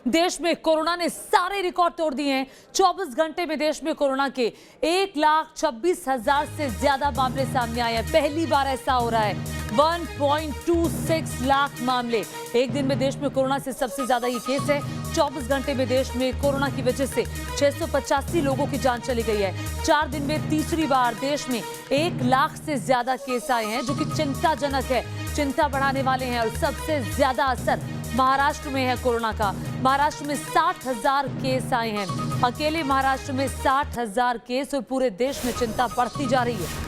देश में कोरोना ने सारे रिकॉर्ड तोड़ दिए हैं। 24 घंटे में देश में कोरोना के 1,26,000 से ज्यादा मामले सामने आए हैं। पहली बार ऐसा हो रहा है। 1.26 लाख मामले एक दिन में देश में कोरोना से सबसे ज्यादा ये केस है। 24 घंटे में देश में कोरोना की वजह से 685 लोगों की जान चली गई है। 4 दिन में तीसरी बार देश में 1 लाख से ज्यादा केस आए हैं, जो कि चिंताजनक है, चिंता बढ़ाने वाले हैं। और सबसे ज्यादा असर महाराष्ट्र में है कोरोना का। महाराष्ट्र में 60,000 केस आए हैं। अकेले महाराष्ट्र में 60,000 केस और पूरे देश में चिंता बढ़ती जा रही है।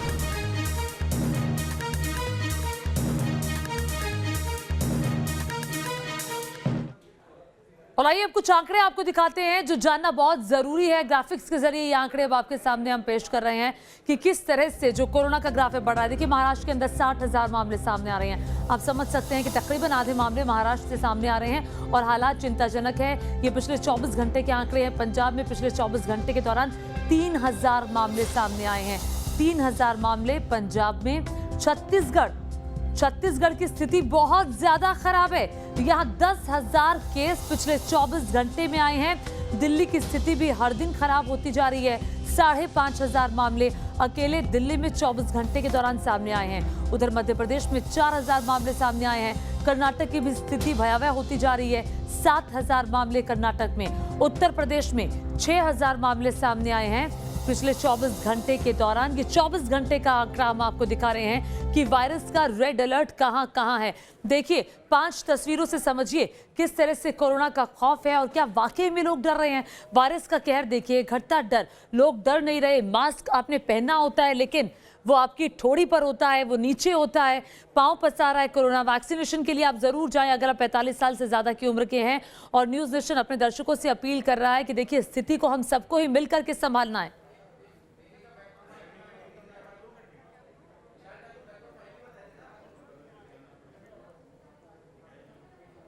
और आइए अब कुछ आंकड़े आपको दिखाते हैं जो जानना बहुत जरूरी है। ग्राफिक्स के जरिए ये आंकड़े अब आपके सामने हम पेश कर रहे हैं कि किस तरह से जो कोरोना का ग्राफ है बढ़ रहा है। देखिए, महाराष्ट्र के अंदर 60,000 मामले सामने आ रहे हैं। आप समझ सकते हैं कि तकरीबन आधे मामले महाराष्ट्र से सामने आ रहे हैं और हालात चिंताजनक है। ये पिछले 24 घंटे के आंकड़े हैं। पंजाब में पिछले 24 घंटे के दौरान 3,000 मामले सामने आए हैं। 3,000 मामले पंजाब में। छत्तीसगढ़ की स्थिति बहुत ज्यादा खराब है। यहाँ 10,000 केस पिछले 24 घंटे में आए हैं। दिल्ली की स्थिति भी हर दिन खराब होती जा रही है। 5,500 मामले अकेले दिल्ली में 24 घंटे के दौरान सामने आए हैं। उधर मध्य प्रदेश में 4,000 मामले सामने आए हैं। कर्नाटक की भी स्थिति भयावह होती जा रही है। 7,000 मामले कर्नाटक में। उत्तर प्रदेश में 6,000 मामले सामने आए हैं पिछले 24 घंटे के दौरान। ये 24 घंटे का आंकड़ा हम आपको दिखा रहे हैं कि वायरस का रेड अलर्ट कहां है। देखिए, 5 तस्वीरों से समझिए किस तरह से कोरोना का खौफ है और क्या वाकई में लोग डर रहे हैं। वायरस का कहर देखिए, घटता डर। लोग डर नहीं रहे। मास्क आपने पहना होता है, लेकिन वो आपकी ठोड़ी पर होता है, वो नीचे होता है, पांव पसार रहा है कोरोना। वैक्सीनेशन के लिए आप जरूर जाएं अगर आप 45 साल से ज्यादा की उम्र के हैं। और न्यूज नेशन अपने दर्शकों से अपील कर रहा है कि देखिए, स्थिति को हम सबको ही मिलकर के संभालना है।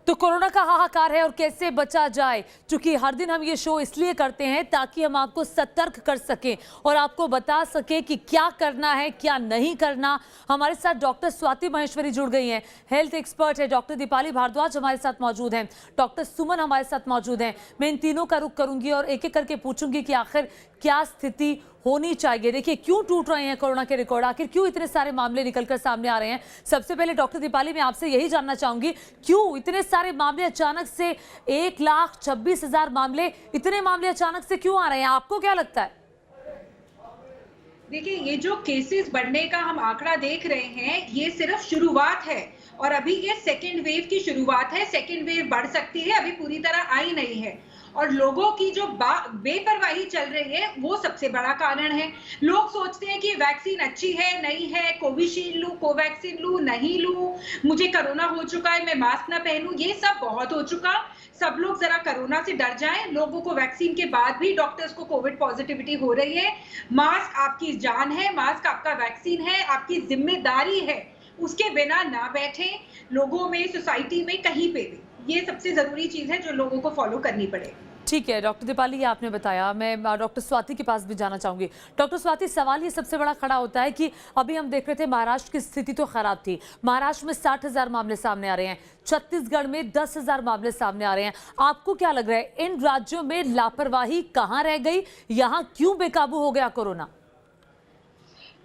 तो कोरोना का हाहाकार है और कैसे बचा जाए, क्योंकि हर दिन हम ये शो इसलिए करते हैं ताकि हम आपको सतर्क कर सकें और आपको बता सकें कि क्या करना है, क्या नहीं करना। हमारे साथ डॉक्टर स्वाति महेश्वरी जुड़ गई हैं, हेल्थ एक्सपर्ट है। डॉक्टर दीपाली भारद्वाज हमारे साथ मौजूद हैं। डॉक्टर सुमन हमारे साथ मौजूद हैं। मैं इन तीनों का रुख करूंगी और एक एक करके पूछूंगी कि आखिर क्या स्थिति होनी चाहिए। देखिए, क्यों टूट रहे हैं कोरोना के रिकॉर्ड, आखिर क्यों इतने सारे मामले निकलकर सामने आ रहे हैं। सबसे पहले डॉक्टर दीपाली, मैं आपसे यही जानना चाहूंगी, क्यों इतने सारे मामले अचानक से 1,26,000 मामले, इतने मामले अचानक से क्यों आ रहे हैं, आपको क्या लगता है? देखिए, ये जो केसेस बढ़ने का हम आंकड़ा देख रहे हैं, ये सिर्फ शुरुआत है और अभी ये सेकेंड वेव की शुरुआत है। सेकेंड वेव बढ़ सकती है, अभी पूरी तरह आई नहीं है। और लोगों की जो बेपरवाही चल रही है, वो सबसे बड़ा कारण है। लोग सोचते हैं कि वैक्सीन अच्छी है, नहीं है, कोविशील्ड लूं, कोवैक्सीन लूं, नहीं लूं, मुझे कोरोना हो चुका है, मैं मास्क ना पहनूं, ये सब बहुत हो चुका। सब लोग जरा कोरोना से डर जाएं। लोगों को वैक्सीन के बाद भी डॉक्टर्स को कोविड पॉजिटिविटी हो रही है। मास्क आपकी जान है, मास्क आपका वैक्सीन है, आपकी जिम्मेदारी है। उसके बिना ना बैठें, लोगों में, सोसाइटी में, कहीं पे भी। ये सबसे जरूरी चीज है जो लोगों को फॉलो करनी पड़े। ठीक है डॉक्टर दीपाली, ये आपने बताया। मैं डॉक्टर स्वाति के पास भी जाना चाहूंगी। डॉक्टर स्वाति, सवाल ये सबसे बड़ा खड़ा होता है कि अभी हम देख रहे थे महाराष्ट्र की स्थिति तो खराब थी। महाराष्ट्र में 60,000 मामले सामने आ रहे हैं। छत्तीसगढ़ में 10,000 मामले सामने आ रहे हैं। आपको क्या लग रहा है, इन राज्यों में लापरवाही कहाँ रह गई? यहाँ क्यों बेकाबू हो गया कोरोना?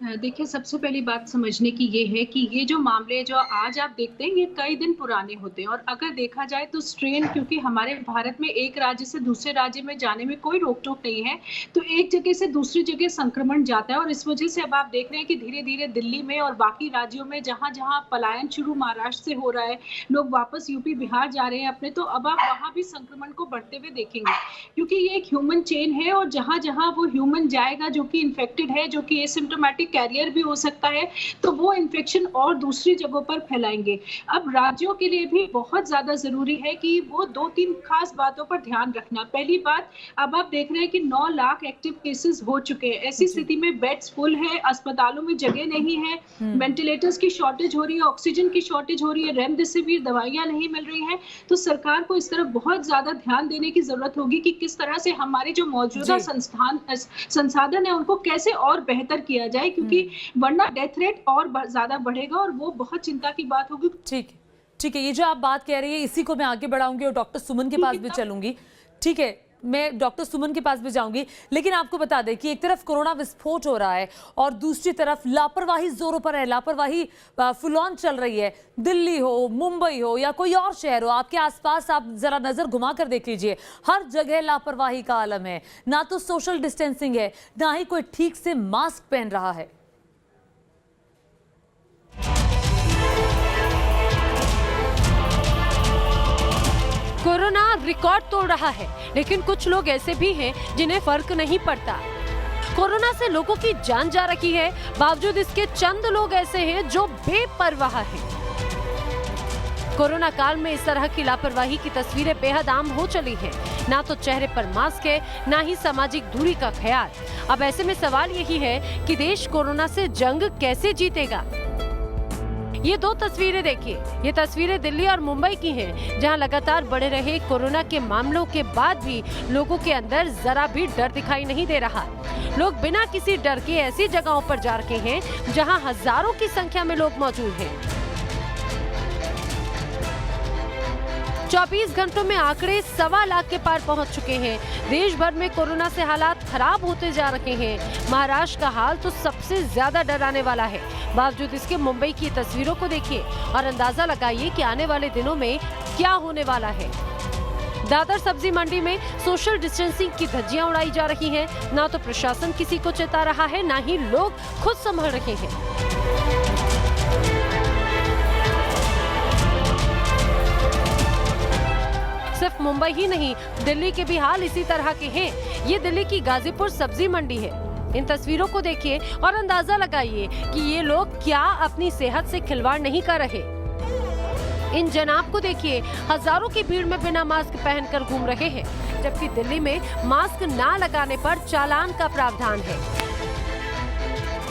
देखिए, सबसे पहली बात समझने की ये है कि ये जो मामले जो आज आप देखते हैं, ये कई दिन पुराने होते हैं। और अगर देखा जाए तो स्ट्रेन, क्योंकि हमारे भारत में एक राज्य से दूसरे राज्य में जाने में कोई रोक टोक नहीं है, तो एक जगह से दूसरी जगह संक्रमण जाता है। और इस वजह से अब आप देख रहे हैं कि धीरे धीरे दिल्ली में और बाकी राज्यों में जहाँ जहाँ पलायन शुरू महाराष्ट्र से हो रहा है, लोग वापस यूपी बिहार जा रहे हैं अपने, तो अब आप वहाँ भी संक्रमण को बढ़ते हुए देखेंगे। क्योंकि ये एक ह्यूमन चेन है और जहाँ जहाँ वो ह्यूमन जाएगा जो कि इन्फेक्टेड है, जो कि एसिम्प्टोमेटिक कैरियर भी हो सकता है, तो वो इन्फेक्शन और दूसरी जगहों पर फैलाएंगे। अब राज्यों के लिए भी बहुत ज्यादा जरूरी है कि वो 2-3 खास बातों पर ध्यान रखना। पहली बात, अब आप देख रहे हैं कि 9 लाख एक्टिव केसेस हो चुके हैं। ऐसी स्थिति में बेड्स फुल है, अस्पतालों में जगह नहीं है, वेंटिलेटर्स की शॉर्टेज हो रही है, ऑक्सीजन की शॉर्टेज हो रही है, रेमडेसिविर दवाइयां नहीं मिल रही हैं। तो सरकार को इस तरफ बहुत ज्यादा ध्यान देने की जरूरत होगी कि किस तरह से हमारे जो मौजूदा संसाधन है उनको कैसे और बेहतर किया जाए, क्योंकि वरना डेथ रेट और ज्यादा बढ़ेगा और वो बहुत चिंता की बात होगी। ठीक, ठीक है, ये जो आप बात कह रही है इसी को मैं आगे बढ़ाऊंगी और डॉक्टर सुमन के पास भी चलूंगी। ठीक है, मैं डॉक्टर सुमन के पास भी जाऊंगी, लेकिन आपको बता दें कि एक तरफ कोरोना विस्फोट हो रहा है और दूसरी तरफ लापरवाही जोरों पर है, लापरवाही फुल ऑन चल रही है। दिल्ली हो, मुंबई हो या कोई और शहर हो, आपके आसपास आप जरा नजर घुमा कर देख लीजिए, हर जगह लापरवाही का आलम है। ना तो सोशल डिस्टेंसिंग है, ना ही कोई ठीक से मास्क पहन रहा है। कोरोना रिकॉर्ड तोड़ रहा है, लेकिन कुछ लोग ऐसे भी हैं जिन्हें फर्क नहीं पड़ता। कोरोना से लोगों की जान जा रही है, बावजूद इसके चंद लोग ऐसे हैं जो बेपरवाह हैं। कोरोना काल में इस तरह की लापरवाही की तस्वीरें बेहद आम हो चली हैं। ना तो चेहरे पर मास्क है, ना ही सामाजिक दूरी का ख्याल। अब ऐसे में सवाल यही है कि देश कोरोना से जंग कैसे जीतेगा। ये दो तस्वीरें देखिए, ये तस्वीरें दिल्ली और मुंबई की हैं, जहां लगातार बढ़े रहे कोरोना के मामलों के बाद भी लोगों के अंदर जरा भी डर दिखाई नहीं दे रहा। लोग बिना किसी डर के ऐसी जगहों पर जा रहे हैं जहां हजारों की संख्या में लोग मौजूद हैं। 24 घंटों में आंकड़े 1.25 लाख के पार पहुंच चुके हैं। देश भर में कोरोना से हालात खराब होते जा रहे हैं। महाराष्ट्र का हाल तो सबसे ज्यादा डराने वाला है। बावजूद इसके मुंबई की तस्वीरों को देखिए और अंदाजा लगाइए कि आने वाले दिनों में क्या होने वाला है। दादर सब्जी मंडी में सोशल डिस्टेंसिंग की धज्जियां उड़ाई जा रही हैं। ना तो प्रशासन किसी को चेता रहा है, ना ही लोग खुद संभल रहे हैं। सिर्फ मुंबई ही नहीं, दिल्ली के भी हाल इसी तरह के हैं। ये दिल्ली की गाजीपुर सब्जी मंडी है। इन तस्वीरों को देखिए और अंदाजा लगाइए कि ये लोग क्या अपनी सेहत से खिलवाड़ नहीं कर रहे। इन जनाब को देखिए, हजारों की भीड़ में बिना मास्क पहनकर घूम रहे हैं, जबकि दिल्ली में मास्क ना लगाने पर चालान का प्रावधान है।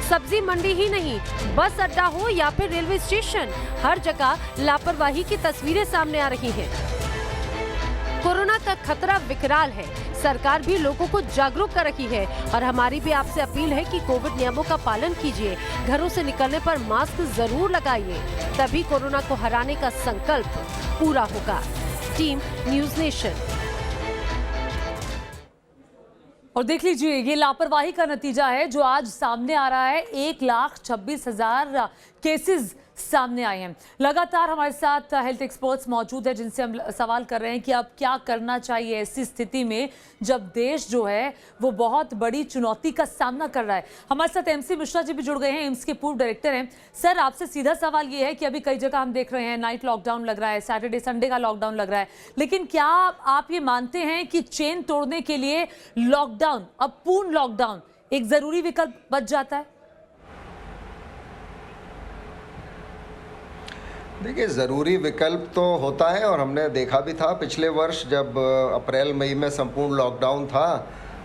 सब्जी मंडी ही नहीं, बस अड्डा हो या फिर रेलवे स्टेशन, हर जगह लापरवाही की तस्वीरें सामने आ रही हैं। कोरोना का खतरा विकराल है। सरकार भी लोगों को जागरूक कर रही है और हमारी भी आपसे अपील है कि कोविड नियमों का पालन कीजिए। घरों से निकलने पर मास्क जरूर लगाइए, तभी कोरोना को हराने का संकल्प पूरा होगा। Team news nation. और देख लीजिए, ये लापरवाही का नतीजा है जो आज सामने आ रहा है। 1,26,000 केसेस सामने आए हैं। लगातार हमारे साथ हेल्थ एक्सपर्ट्स मौजूद हैं जिनसे हम सवाल कर रहे हैं कि अब क्या करना चाहिए ऐसी स्थिति में जब देश जो है वो बहुत बड़ी चुनौती का सामना कर रहा है। हमारे साथ एमसी मिश्रा जी भी जुड़ गए हैं, एम्स के पूर्व डायरेक्टर हैं। सर, आपसे सीधा सवाल ये है कि अभी कई जगह हम देख रहे हैं नाइट लॉकडाउन लग रहा है, सैटरडे संडे का लॉकडाउन लग रहा है, लेकिन क्या आप ये मानते हैं कि चेन तोड़ने के लिए लॉकडाउन, अब पूर्ण लॉकडाउन एक जरूरी विकल्प बच जाता है? देखिए, ज़रूरी विकल्प तो होता है और हमने देखा भी था पिछले वर्ष जब अप्रैल मई में संपूर्ण लॉकडाउन था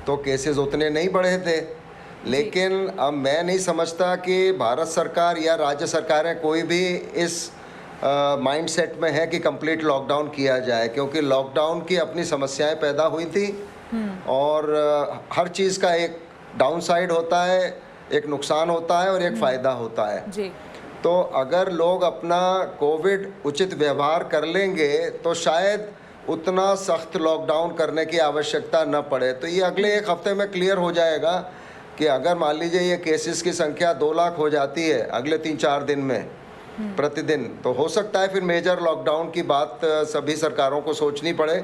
तो केसेस उतने नहीं बढ़े थे। लेकिन अब मैं नहीं समझता कि भारत सरकार या राज्य सरकारें कोई भी इस माइंडसेट में है कि कंप्लीट लॉकडाउन किया जाए, क्योंकि लॉकडाउन की अपनी समस्याएं पैदा हुई थी और हर चीज़ का एक डाउन साइड होता है, एक नुकसान होता है और एक फ़ायदा होता है जी। तो अगर लोग अपना कोविड उचित व्यवहार कर लेंगे तो शायद उतना सख्त लॉकडाउन करने की आवश्यकता न पड़े। तो ये अगले एक हफ्ते में क्लियर हो जाएगा कि अगर मान लीजिए ये केसेस की संख्या 2 लाख हो जाती है अगले 3-4 दिन में प्रतिदिन, तो हो सकता है फिर मेजर लॉकडाउन की बात सभी सरकारों को सोचनी पड़े।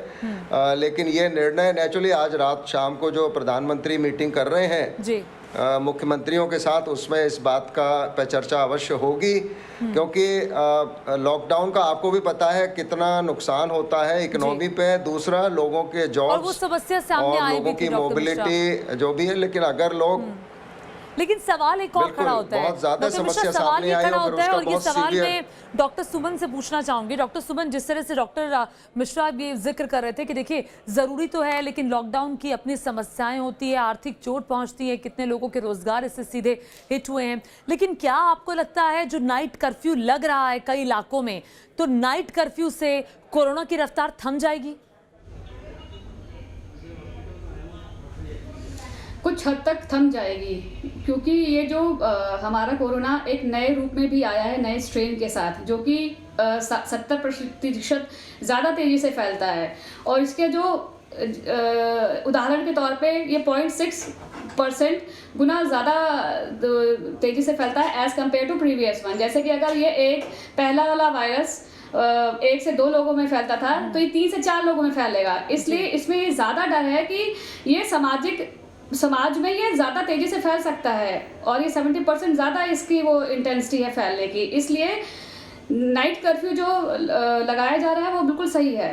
लेकिन ये निर्णय नेचुरली आज रात शाम को जो प्रधानमंत्री मीटिंग कर रहे हैं जी मुख्यमंत्रियों के साथ, उसमें इस बात का पे चर्चा अवश्य होगी, क्योंकि लॉकडाउन का आपको भी पता है कितना नुकसान होता है इकोनॉमी पे, दूसरा लोगों के जॉब्स और लोगों की मोबिलिटी जो भी है। लेकिन अगर लोग लेकिन सवाल एक और खड़ा होता है, बहुत ज्यादा समस्या सामने आई खड़ा होता है और ये सवाल मैं डॉक्टर सुमन से पूछना चाहूंगी। डॉक्टर सुमन, जिस तरह से डॉक्टर मिश्रा ये जिक्र कर रहे थे कि देखिए जरूरी तो है लेकिन लॉकडाउन की अपनी समस्याएं होती है, आर्थिक चोट पहुंचती है, कितने लोगों के रोजगार इससे सीधे हिट हुए हैं, लेकिन क्या आपको लगता है जो नाइट कर्फ्यू लग रहा है कई इलाकों में, तो नाइट कर्फ्यू से कोरोना की रफ्तार थम जाएगी? कुछ हद तक थम जाएगी, क्योंकि ये जो हमारा कोरोना एक नए रूप में भी आया है, नए स्ट्रेन के साथ, जो कि 70% ज़्यादा तेज़ी से फैलता है। और इसके जो उदाहरण के तौर पे ये 0.6% गुना ज़्यादा तेज़ी से फैलता है as compare to previous one. जैसे कि अगर ये पहला वाला वायरस 1 से 2 लोगों में फैलता था तो ये 3 से 4 लोगों में फैलेगा। इसलिए इसमें ये ज़्यादा डर है कि ये समाज में ये ज़्यादा तेज़ी से फैल सकता है और ये 70% ज़्यादा इसकी वो इंटेंसिटी है फैलने की। इसलिए नाइट कर्फ्यू जो लगाया जा रहा है वो बिल्कुल सही है।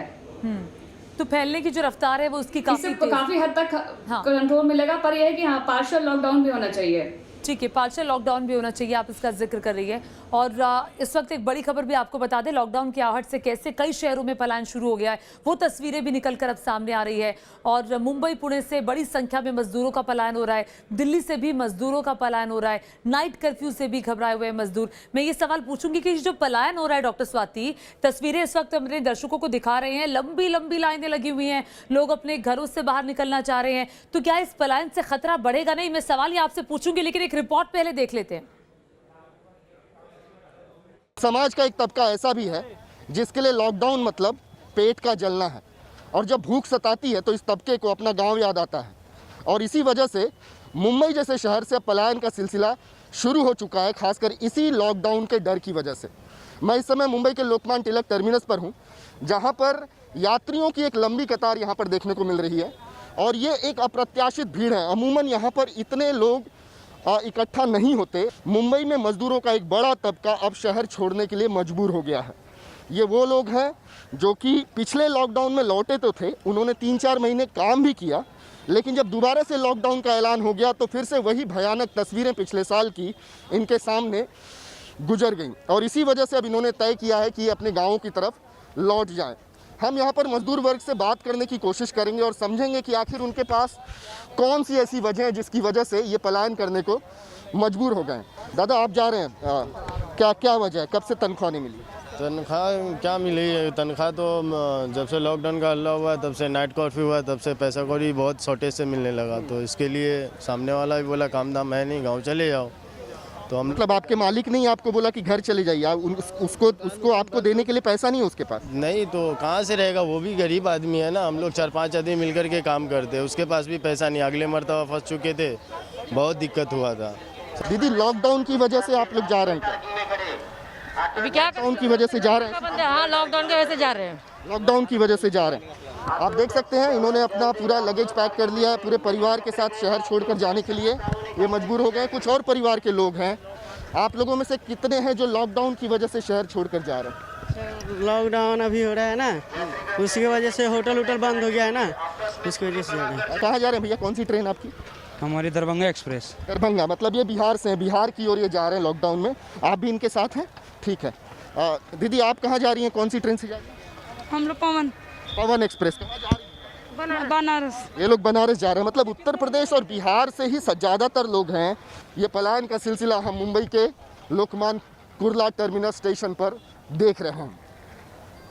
तो फैलने की जो रफ्तार है वो उसकी काफ़ी हद तक कंट्रोल मिलेगा, पर यह है कि हाँ पार्शियल लॉकडाउन भी होना चाहिए। ठीक है, पार्शियल लॉकडाउन भी होना चाहिए, आप इसका जिक्र कर रही है। और इस वक्त एक बड़ी खबर भी आपको बता दें, लॉकडाउन की आहट से कैसे कई शहरों में पलायन शुरू हो गया है, वो तस्वीरें भी निकलकर अब सामने आ रही है। और मुंबई पुणे से बड़ी संख्या में मजदूरों का पलायन हो रहा है, दिल्ली से भी मजदूरों का पलायन हो रहा है, नाइट कर्फ्यू से भी घबराए हुए मजदूर। मैं ये सवाल पूछूंगी कि जो पलायन हो रहा है डॉक्टर स्वाति, तस्वीरें इस वक्त अपने दर्शकों को दिखा रहे हैं, लंबी लंबी लाइनें लगी हुई हैं, लोग अपने घरों से बाहर निकलना चाह रहे हैं, तो क्या इस पलायन से खतरा बढ़ेगा? नहीं, मैं सवाल ये आपसे पूछूंगी, लेकिन एक रिपोर्ट पहले देख लेते हैं। समाज का एक तबका ऐसा भी है जिसके लिए लॉकडाउन मतलब पेट का जलना है, और जब भूख सताती है तो इस तबके को अपना गांव याद आता है। और इसी वजह से मुंबई जैसे शहर से पलायन का सिलसिला शुरू हो चुका है, खासकर इसी लॉकडाउन के डर की वजह से। मैं इस समय मुंबई के लोकमान्य तिलक टर्मिनस पर हूँ, जहाँ पर यात्रियों की एक लंबी कतार यहाँ पर देखने को मिल रही है, और ये एक अप्रत्याशित भीड़ है। अमूमन यहाँ पर इतने लोग इकट्ठा नहीं होते। मुंबई में मजदूरों का एक बड़ा तबका अब शहर छोड़ने के लिए मजबूर हो गया है। ये वो लोग हैं जो कि पिछले लॉकडाउन में लौटे तो थे, उन्होंने 3-4 महीने काम भी किया, लेकिन जब दोबारा से लॉकडाउन का ऐलान हो गया तो फिर से वही भयानक तस्वीरें पिछले साल की इनके सामने गुजर गईं, और इसी वजह से अब इन्होंने तय किया है कि अपने गाँवों की तरफ लौट जाएं। हम यहाँ पर मजदूर वर्ग से बात करने की कोशिश करेंगे और समझेंगे कि आखिर उनके पास कौन सी ऐसी वजह है जिसकी वजह से ये पलायन करने को मजबूर हो गए। दादा, आप जा रहे हैं, क्या वजह है, कब से तनख्वाह नहीं मिली? तनख्वाह क्या मिली है? तनख्वाह तो जब से लॉकडाउन का हल्ला हुआ, तब से नाइट कर्फ्यू हुआ, तब से पैसा कौड़ी बहुत शॉर्टेज से मिलने लगा। तो इसके लिए सामने वाला भी बोला काम धाम है नहीं, गाँव चले जाओ। तो हम मतलब आपके मालिक नहीं आपको बोला कि घर चले जाइए, उसको आपको देने के लिए पैसा नहीं है उसके पास? नहीं, तो कहाँ से रहेगा, वो भी गरीब आदमी है ना। हम लोग 4-5 आदमी मिलकर के काम करते हैं, उसके पास भी पैसा नहीं। अगले मरतबा फंस चुके थे, बहुत दिक्कत हुआ था। दीदी, लॉकडाउन की वजह से आप लोग जा रहे हैं क्या? अभी क्या लॉकडाउन की वजह से जा रहे हैं? हाँ, लॉकडाउन की वजह से जा रहे हैं। लॉकडाउन की वजह से जा रहे हैं। आप देख सकते हैं इन्होंने अपना पूरा लगेज पैक कर लिया है, पूरे परिवार के साथ शहर छोड़कर जाने के लिए ये मजबूर हो गए। कुछ और परिवार के लोग हैं, आप लोगों में से कितने हैं जो लॉकडाउन की वजह से शहर छोड़कर जा रहे हैं? लॉकडाउन अभी हो रहा है ना, उसकी वजह से होटल बंद हो गया है ना, उसकी वजह से जा रहे हैं। कहाँ जा रहे हैं भैया, कौन सी ट्रेन आपकी? हमारी दरभंगा एक्सप्रेस। दरभंगा, मतलब ये बिहार से हैं, बिहार की ओर ये जा रहे हैं लॉकडाउन में। आप भी इनके साथ हैं? ठीक है। दीदी, आप कहाँ जा रही हैं, कौन सी ट्रेन से जा रही हैं? हम लोग पवन एक्सप्रेस। कहाँ जा रही हैं? बनारस। ये लोग बनारस जा रहे हैं। मतलब उत्तर प्रदेश और बिहार से ही ज़्यादातर लोग हैं। ये पलायन का सिलसिला हम मुंबई के लोकमान्य कुर्ला टर्मिनस स्टेशन पर देख रहे हैं।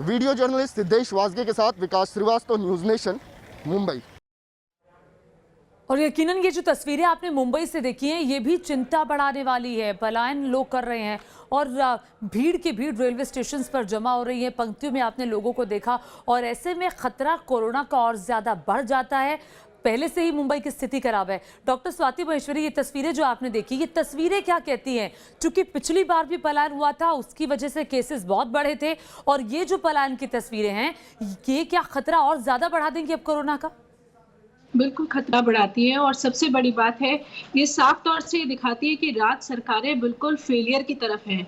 वीडियो जर्नलिस्ट सिद्धेश वाजगे के साथ विकास श्रीवास्तव, न्यूज़ नेशन, मुंबई। और यकीनन ये जो तस्वीरें आपने मुंबई से देखी हैं, ये भी चिंता बढ़ाने वाली है। पलायन लोग कर रहे हैं और भीड़ की भीड़ रेलवे स्टेशन पर जमा हो रही है, पंक्तियों में आपने लोगों को देखा, और ऐसे में खतरा कोरोना का और ज़्यादा बढ़ जाता है। पहले से ही मुंबई की स्थिति खराब है। डॉक्टर स्वाति महेश्वरी, ये तस्वीरें जो आपने देखी, ये तस्वीरें क्या कहती हैं? क्योंकि पिछली बार भी पलायन हुआ था, उसकी वजह से केसेस बहुत बढ़े थे, और ये जो पलायन की तस्वीरें हैं, ये क्या खतरा और ज़्यादा बढ़ा देंगी अब कोरोना का? बिल्कुल खतरा बढ़ाती है, और सबसे बड़ी बात है ये साफ तौर से दिखाती है कि राज्य सरकारें बिल्कुल फेलियर की तरफ हैं।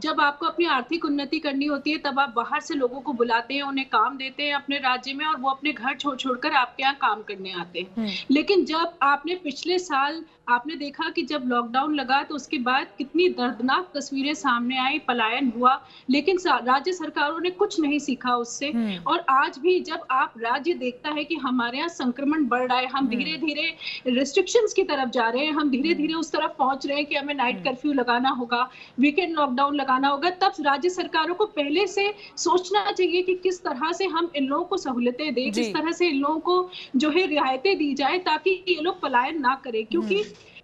जब आपको अपनी आर्थिक उन्नति करनी होती है तब आप बाहर से लोगों को बुलाते हैं, उन्हें काम देते हैं अपने राज्य में, और वो अपने घर छोड़कर आपके यहाँ काम करने आते हैं। लेकिन जब आपने पिछले साल आपने देखा कि जब लॉकडाउन लगा तो उसके बाद कितनी दर्दनाक तस्वीरें सामने आई, पलायन हुआ, लेकिन राज्य सरकारों ने कुछ नहीं सीखा उससे। और आज भी जब आप राज्य देखता है कि हमारे यहाँ संक्रमण बढ़ रहा है, हम धीरे धीरे रिस्ट्रिक्शंस की तरफ जा रहे हैं, हम धीरे धीरे उस तरफ पहुंच रहे हैं कि हमें नाइट कर्फ्यू लगाना होगा, वीकेंड लॉकडाउन लगाना होगा, तब राज्य सरकारों को पहले से सोचना चाहिए कि किस तरह से हम इन लोगों को सहूलतें दें, किस तरह से इन लोगों को जो है रियायतें दी जाए ताकि ये लोग पलायन ना करें। क्योंकि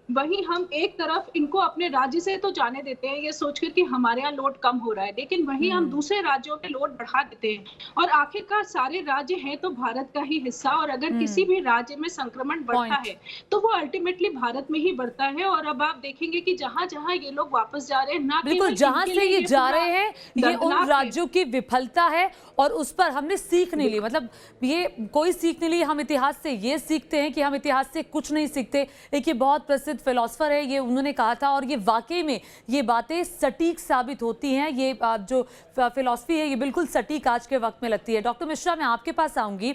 वहीं हम एक तरफ इनको अपने राज्य से तो जाने देते हैं ये सोचकर कि हमारे यहाँ लोड कम हो रहा है, लेकिन वहीं हम दूसरे राज्यों में लोड बढ़ा देते हैं। और आखिरकार सारे राज्य हैं तो भारत का ही हिस्सा, और अगर किसी भी राज्य में संक्रमण बढ़ता है तो वो अल्टीमेटली भारत में ही बढ़ता है। और अब आप देखेंगे कि जहां जहां ये लोग वापस जा रहे हैं, ना बिल्कुल जहां से ये जा रहे हैं ये उन राज्यों की विफलता है और उस पर हमने सीख नहीं ली। मतलब ये कोई सीख नहीं ली। हम इतिहास से ये सीखते हैं कि हम इतिहास से कुछ नहीं सीखते। एक ये बहुत प्रसिद्ध फिलोसफर है, ये उन्होंने कहा था, और ये वाकई में ये बातें सटीक साबित होती हैं। ये जो फिलॉसफी है ये बिल्कुल सटीक आज के वक्त में लगती है। डॉक्टर मिश्रा, मैं आपके पास आऊंगी।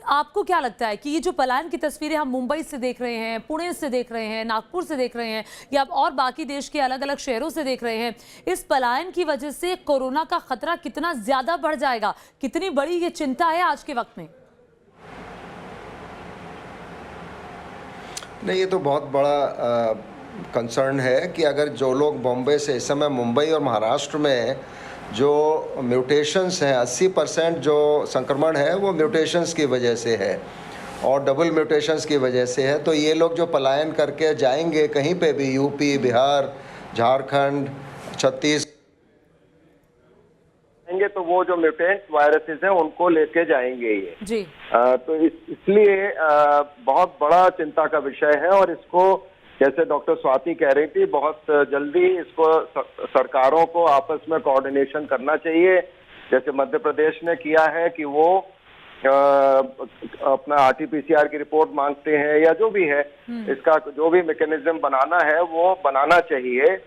आपको क्या लगता है कि ये जो पलायन की तस्वीरें हम मुंबई से देख रहे हैं, पुणे से देख रहे हैं, नागपुर से देख रहे हैं, या और बाकी देश के अलग अलग शहरों से देख रहे हैं, इस पलायन की वजह से कोरोना का खतरा कितना ज्यादा बढ़ जाएगा? कितनी बड़ी ये चिंता है आज के वक्त में? नहीं, ये तो बहुत बड़ा कंसर्न है कि अगर जो लोग बॉम्बे से इस समय मुंबई और महाराष्ट्र में जो म्यूटेशंस हैं, 80% जो संक्रमण है वो म्यूटेशंस की वजह से है और डबल म्यूटेशंस की वजह से है। तो ये लोग जो पलायन करके जाएंगे कहीं पे भी, यूपी, बिहार, झारखंड, छत्तीसगढ़, तो वो जो म्यूटेंट वायरसेस हैं उनको लेके जाएंगे ये जी। तो इसलिए बहुत बड़ा चिंता का विषय है। और इसको, जैसे डॉक्टर स्वाति कह रही थी, बहुत जल्दी इसको सरकारों को आपस में कोऑर्डिनेशन करना चाहिए। जैसे मध्य प्रदेश ने किया है कि वो अपना RT-PCR की रिपोर्ट मांगते हैं, या जो भी है इसका जो भी मैकेनिज्म बनाना है वो बनाना चाहिए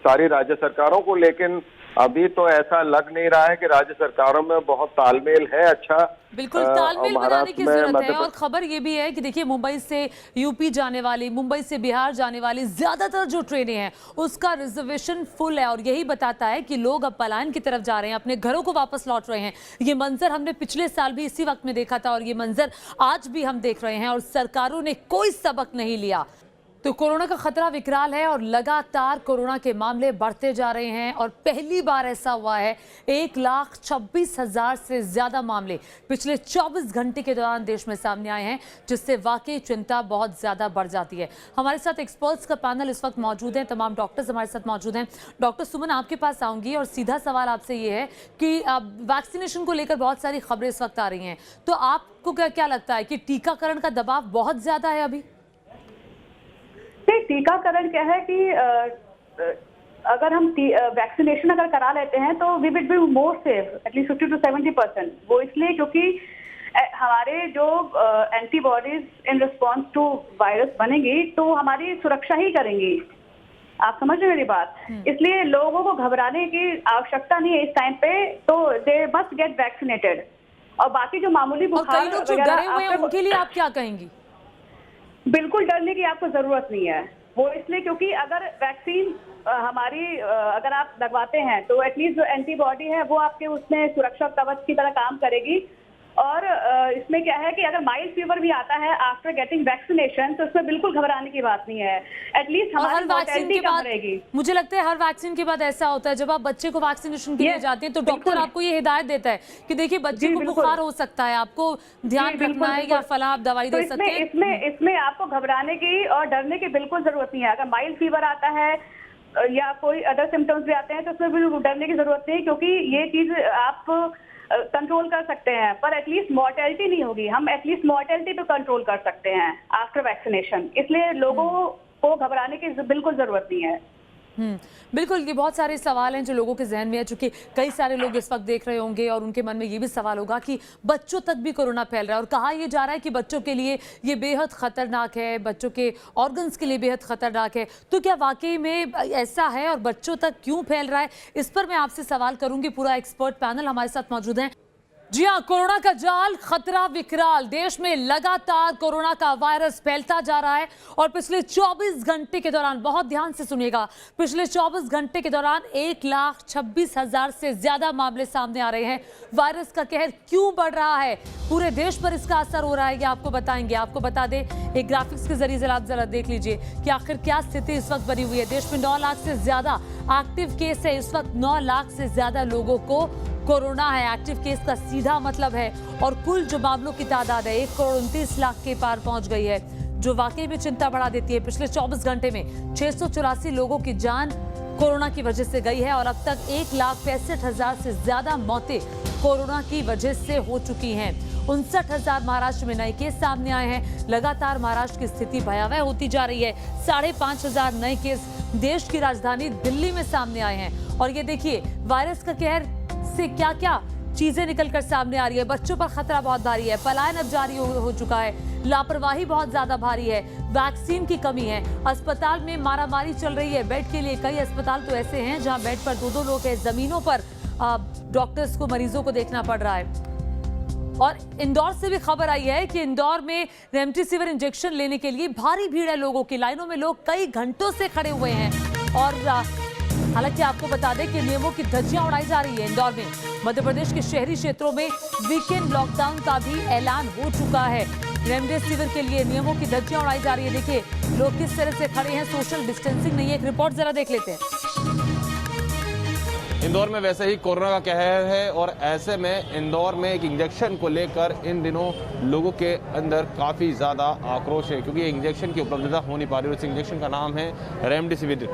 सारी राज्य सरकारों को। लेकिन अभी तो ऐसा लग नहीं रहा है कि राज्य सरकारों में बहुत तालमेल है। अच्छा, बिल्कुल तालमेल बनाने की जरूरत है। और खबर ये भी है कि देखिए, मुंबई से यूपी जाने वाली, मुंबई से बिहार जाने वाली ज्यादातर जो ट्रेनें हैं उसका रिजर्वेशन फुल है, और यही बताता है कि लोग अब पलायन की तरफ जा रहे हैं, अपने घरों को वापस लौट रहे हैं। ये मंजर हमने पिछले साल भी इसी वक्त में देखा था और ये मंजर आज भी हम देख रहे हैं, और सरकारों ने कोई सबक नहीं लिया। तो कोरोना का खतरा विकराल है और लगातार कोरोना के मामले बढ़ते जा रहे हैं, और पहली बार ऐसा हुआ है 1,26,000 से ज्यादा मामले पिछले 24 घंटे के दौरान देश में सामने आए हैं, जिससे वाकई चिंता बहुत ज्यादा बढ़ जाती है। हमारे साथ एक्सपर्ट्स का पैनल इस वक्त मौजूद है, तमाम डॉक्टर्स हमारे साथ मौजूद हैं। डॉक्टर सुमन, आपके पास आऊंगी और सीधा सवाल आपसे ये है कि वैक्सीनेशन को लेकर बहुत सारी खबरें इस वक्त आ रही हैं, तो आपको क्या लगता है कि टीकाकरण का दबाव बहुत ज्यादा है अभी? टीकाकरण क्या है कि अगर हम वैक्सीनेशन अगर करा लेते हैं तो we will be more safe, at least 50 to 70%। वो इसलिए क्योंकि हमारे जो antibodies in response to virus बनेंगी तो हमारी सुरक्षा ही करेंगी। आप समझ रहे मेरी बात? इसलिए लोगों को घबराने की आवश्यकता नहीं है इस टाइम पे, तो दे मस्ट गेट वैक्सीनेटेड। और बाकी जो मामूली बुखार वगैरह, उनके लिए आप क्या कहेंगी? बिल्कुल डरने की आपको जरूरत नहीं है। वो इसलिए क्योंकि अगर वैक्सीन हमारी अगर आप लगवाते हैं तो एटलीस्ट जो एंटीबॉडी है वो आपके उसमें सुरक्षा कवच की तरह काम करेगी। और इसमें क्या है कि अगर माइल्ड फीवर भी आता है आफ्टर गेटिंग वैक्सीनेशन तो इसमें बिल्कुल घबराने की बात नहीं है। एटलीस्ट हमारी मोर्टेलिटी कम रहेगी। मुझे लगता है हर वैक्सीन के बाद ऐसा होता है, जब आप बच्चे को वैक्सीनेशन के लिए जाते हैं तो डॉक्टर आपको ये हिदायत देता है कि देखिए बच्चे को बुखार हो सकता है, आपको ध्यान रखना है, या फला आप दवाई दे सकते हैं। इसमें आपको घबराने की और डरने की बिल्कुल जरूरत नहीं है। अगर माइल्ड फीवर आता है या कोई अदर सिम्टम्स भी आते हैं तो उसमें भी डरने की जरूरत नहीं, क्योंकि ये चीज आप कंट्रोल कर सकते हैं, पर एटलीस्ट मॉर्टेलिटी नहीं होगी। हम एटलीस्ट मॉर्टेलिटी पे कंट्रोल कर सकते हैं आफ्टर वैक्सीनेशन। इसलिए लोगों को घबराने की बिल्कुल जरूरत नहीं है। बिल्कुल, ये बहुत सारे सवाल हैं जो लोगों के जहन में है, चूंकि कई सारे लोग इस वक्त देख रहे होंगे और उनके मन में ये भी सवाल होगा कि बच्चों तक भी कोरोना फैल रहा है, और कहा यह जा रहा है कि बच्चों के लिए ये बेहद खतरनाक है, बच्चों के ऑर्गन्स के लिए बेहद खतरनाक है। तो क्या वाकई में ऐसा है और बच्चों तक क्यों फैल रहा है, इस पर मैं आपसे सवाल करूंगी। पूरा एक्सपर्ट पैनल हमारे साथ मौजूद है। जी हाँ, कोरोना का जाल, खतरा विकराल। देश में लगातार कोरोना का वायरस फैलता जा रहा है, और पिछले 24 घंटे के दौरान, बहुत ध्यान से सुनिएगा, पिछले 24 घंटे के दौरान 1,26,000 से ज्यादा मामले सामने आ रहे हैं। वायरस का कहर क्यों बढ़ रहा है, पूरे देश पर इसका असर हो रहा है, ये आपको बताएंगे। आपको बता दें, एक ग्राफिक्स के जरिए आप जरा देख लीजिए कि आखिर क्या स्थिति इस वक्त बनी हुई है। देश में 9 लाख से ज्यादा एक्टिव केस है। इस वक्त 9 लाख से ज्यादा लोगों को कोरोना है। एक्टिव केस का सीधा मतलब है, और कुल जो मामलों की तादाद है 1,29,00,000 के पार पहुंच गई है। जो वाकई में चिंता बढ़ा देती है। पिछले 24 घंटे में 684 लोगों की जान कोरोना की वजह से गई है और अब तक 1,65,000 से ज्यादा मौतें कोरोना की वजह से हो चुकी हैं। 59,000 महाराष्ट्र में नए केस सामने आए हैं। लगातार महाराष्ट्र की स्थिति भयावह होती जा रही है। 5,500 नए केस देश की राजधानी दिल्ली में सामने आए हैं। और ये देखिए वायरस का कहर से क्या क्या चीजें निकल कर सामने आ रही है। बच्चों पर खतरा बहुत भारी है, पलायन अब जारी हो चुका है, लापरवाही बहुत ज्यादा भारी है, वैक्सीन की कमी है, अस्पताल में मारामारी चल रही है। बेड के लिए कई अस्पताल तो ऐसे हैं जहां बेड पर 2-2 लोग हैं, जमीनों पर डॉक्टर्स को मरीजों को देखना पड़ रहा है। और इंदौर से भी खबर आई है कि इंदौर में रेमडेसिविर इंजेक्शन लेने के लिए भारी भीड़ है लोगों की। लाइनों में लोग कई घंटों से खड़े हुए हैं और हालांकि आपको बता दें कि नियमों की धज्जियां उड़ाई जा रही है इंदौर में। मध्य प्रदेश के शहरी क्षेत्रों में वीकेंड लॉकडाउन का भी ऐलान हो चुका है। रेमडेसिविर के लिए नियमों की धज्जियां उड़ाई जा रही है। देखिए लोग किस तरह से खड़े हैं, सोशल डिस्टेंसिंग नहीं है। एक रिपोर्ट जरा देख लेते हैं। इंदौर में वैसे ही कोरोना का कहर है और ऐसे में इंदौर में एक इंजेक्शन को लेकर इन दिनों लोगों के अंदर काफ़ी ज़्यादा आक्रोश है, क्योंकि इंजेक्शन की उपलब्धता हो नहीं पा रही। और इस इंजेक्शन का नाम है रेमडेसिविर।